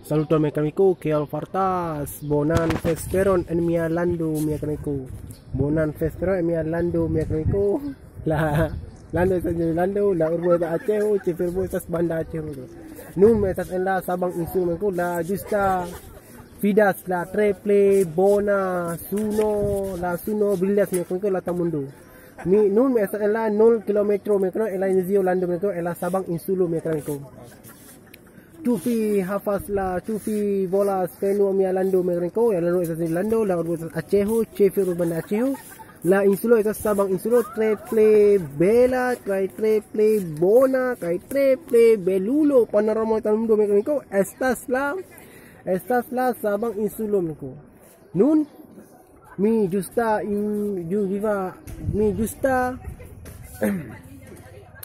Saluto mi amico che al fartas bonan fesperon en mia lando mi amico. Bonan fesperon en mia lando mi amico. La lando es lando la urbo de Aceh, Cefirbo estas banda Aceh. Nun me estas en la Sabang Insumenco la justa Fidas la Triple Bona Suno la Suno Villas mi amico la Tamundo. Mi nun me estas en la 0 km mi amico en la Inzio lando mi amico en la Sabang Insulu mi amico. Tufi hafaz la tufi bola spenu mi lando merengko ya lando esas lando la urbo Aceho Cefiro banda Aceho la insulo esas Sabang insulo triple bela triple bona triple belulo panorama tamundo merengko estas la Sabang insulo merengko nun mi justa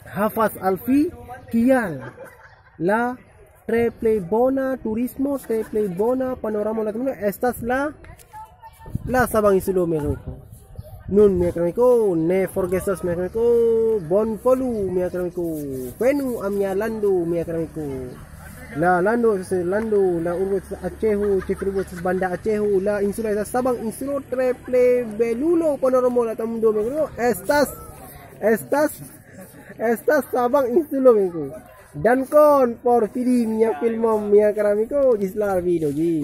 hafaz alfi kial la Triple Bona Turismo, Triple Bona Panorama la Tamundo, estas la Sabang Insulo Mexico. Nun mi amico, ne forgesas mi amico, bon folu mi amico, venu a mia lando mi amico. La lando es lando, la urbo Aceho, Cefirbo banda Aceho, la insula es Sabang Insulo Triple Belulo Panorama la Tamundo Mexico. Estas Sabang Insulo Mexico. Dan kon por film mia filmom mia karamiko gislar video gis.